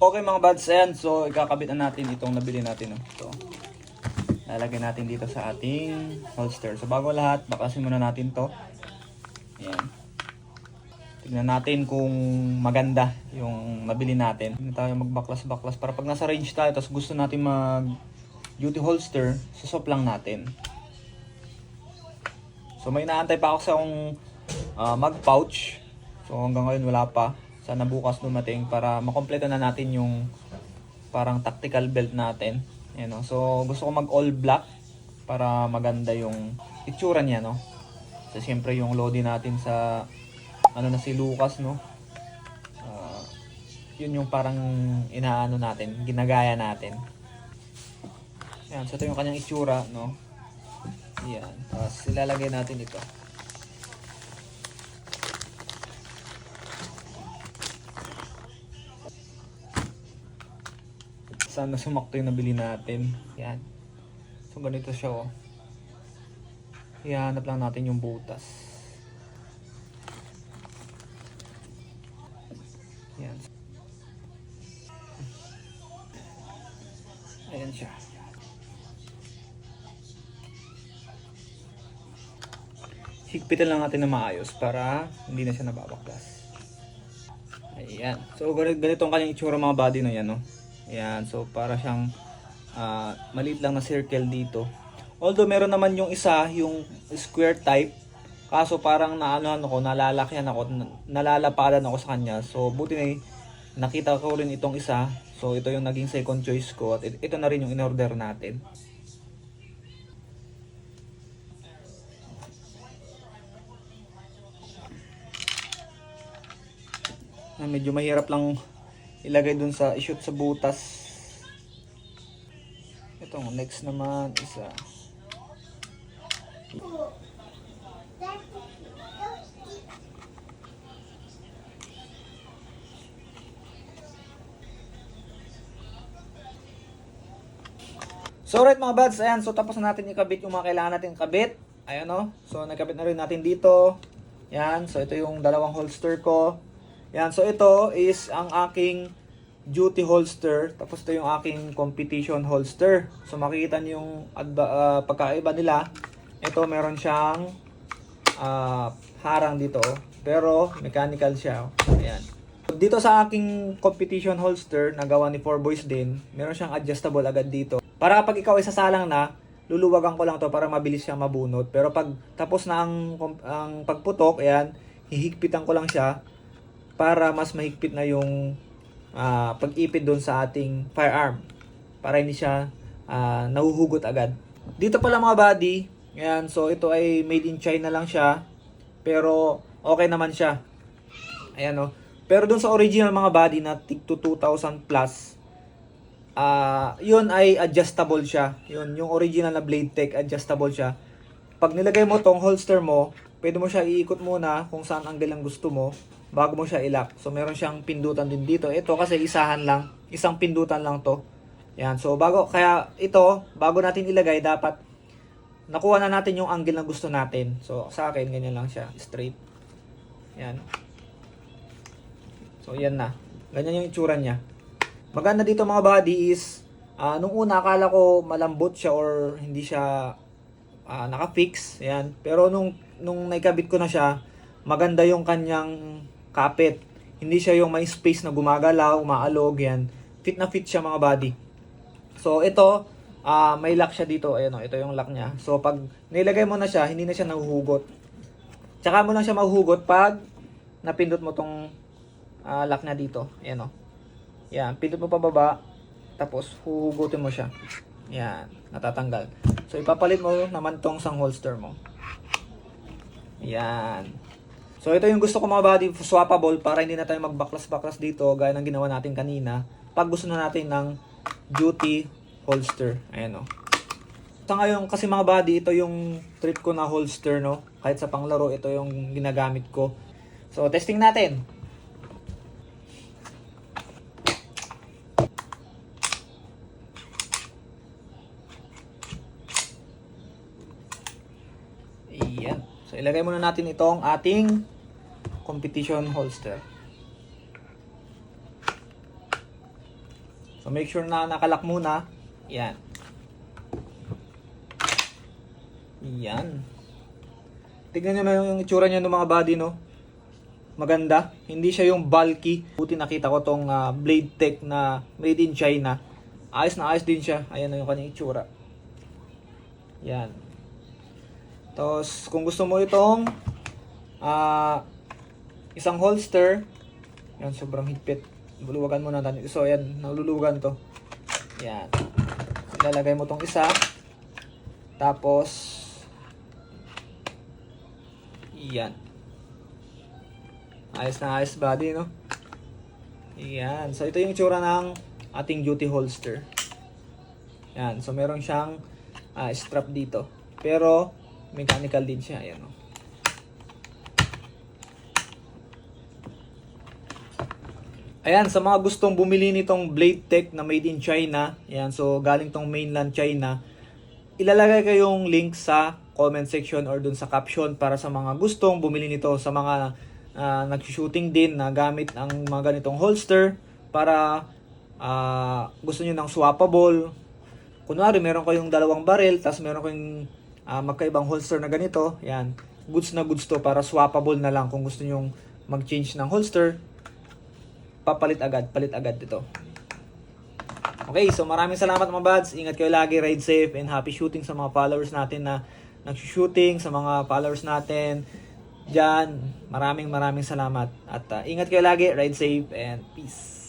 Okay mga buds, ayan. So, ikakabit na natin itong nabili natin. No? So, lalagay natin dito sa ating holster. So, bago lahat, bakasin muna natin to. Ayan. Tignan natin kung maganda yung nabili natin. Hindi tayo magbaklas-baklas para pag nasa range tayo, tapos gusto natin mag duty holster, susop lang natin. So, may inaantay pa ako sa akong mag-pouch. So, hanggang ngayon wala pa. Sana bukas dumating para makompleto na natin yung parang tactical belt natin. Ayan, no? So gusto ko mag all black para maganda yung itsura niya, no? So siyempre yung loading natin sa ano na si Lucas, no? Yun yung parang inaano natin, ginagaya natin. Ayan, so ito yung kanyang itsura, no? Ayan, tapos ilalagay natin ito. Sana sumakto yung nabili natin. Yan. So ganito siya, oh. Ihanap lang natin yung butas. Yan. Ayan siya. Higpitan lang natin na maayos para hindi na siya nababaklas. Ayan. So ganito ang kanyang itsura mga body na yan, no? Ayan, so para siyang maliit lang na circle dito. Although meron naman yung isa, yung square type. Kaso parang nalalakyan ako, nalalapadan ako sa kanya. So buti na nakita ko rin itong isa. So ito yung naging second choice ko at ito na rin yung in-order natin. Medyo mahirap lang ilagay dun sa shoot sa butas. Itong next naman isa. So right mga buds, ayan, so tapos na natin ikabit yung mga kailangan natin kabit. Ayan, no? So nagkabit na rin natin dito. Ayan, so ito yung dalawang holster ko. Ayan, so ito is ang aking duty holster. Tapos ito yung aking competition holster. So makikita niyo yung pagkaiba nila. Ito meron siyang harang dito. Pero mechanical siya. Ayan. Dito sa aking competition holster, nagawa ni 4Boys din, meron siyang adjustable agad dito. Para kapag ikaw ay sasalang na, luluwagan ko lang to para mabilis siyang mabunot. Pero pag tapos na ang pagputok, ayan, hihigpitan ko lang siya para mas mahigpit na yung pag-ipit doon sa ating firearm. Para hindi siya nahuhugot agad. Dito pala mga body, ayan, so ito ay made in China lang siya. Pero okay naman siya. Ayan, no. Pero doon sa original mga body na tig to 2,000 plus, yun ay adjustable siya. Yun, yung original na Blade Tech, adjustable siya. Pag nilagay mo tong holster mo, pwede mo siya iikot muna kung saan angle ang gusto mo bago mo siya ilak. So meron siyang pindutan din dito. Ito kasi isahan lang, isang pindutan lang to. Yan, so bago natin ilagay, dapat nakuha na natin yung angle na gusto natin. So sa akin ganyan lang siya, straight. Yan. So yan na. Ganyan yung itsura niya. Maganda dito mga body is nung una akala ko malambot siya or hindi siya naka-fix. Yan. Pero nung naikabit ko na siya, maganda yung kanyang kapit. Hindi siya yung may space na gumagalaw, umaalog yan. Fit na fit siya mga body. So ito, may lock siya dito. Ayan o, ito yung lock niya. So pag nilagay mo na siya, hindi na siya nahuhugot. Tsaka mo lang siya mahuhugot pag napindot mo tong lock na dito. Ayan o. Yan, pindot mo pababa. Tapos huhugutin mo siya. Yan, natatanggal. So ipapalit mo naman tong sang holster mo. Yan. So ito yung gusto ko mga body, swappable para hindi na tayo magbaklas-baklas dito gaya ng ginawa natin kanina. Pag gusto na natin ng duty holster. Ayan o. Sa ngayon kasi mga body, ito yung trip ko na holster, no. Kahit sa panglaro, ito yung ginagamit ko. So testing natin. Ayan. So ilagay muna natin itong ating competition holster. make sure na nakalock muna. Yan. Yan. Tignan nyo na yung itsura niya ng mga body, no? Maganda. Hindi siya yung bulky. Buti nakita ko tong Blade Tech na made in China. Ayos na ayos din siya. Ayan na yung kanyang itsura. Yan. Tapos, kung gusto mo itong isang holster, yan, sobrang higpit. Luluwagan mo na. So, yan, nalulugan to. Yan. Ilalagay mo tong isa. Tapos, yan. Ayos na ayos body, no? Yan. So, ito yung itsura ng ating duty holster. Yan. So, meron siyang strap dito. Pero, mechanical din siya. Ayan, no? Ayan, sa mga gustong bumili nitong Blade Tech na made in China, ayan, so galing tong mainland China, ilalagay ko yung link sa comment section or dun sa caption para sa mga gustong bumili nito, sa mga nag-shooting din na gamit ang mga ganitong holster para gusto nyo ng swappable. Kunwari, meron kayong dalawang barrel, tapos meron kayong magkaibang holster na ganito, ayan, goods na goods to para swappable na lang kung gusto nyo mag-change ng holster. Palit agad dito. Okay, so maraming salamat mga buds. Ingat kayo lagi, ride safe, and happy shooting sa mga followers natin na nag-shooting, sa mga followers natin dyan. Maraming salamat. At ingat kayo lagi, ride safe, and peace.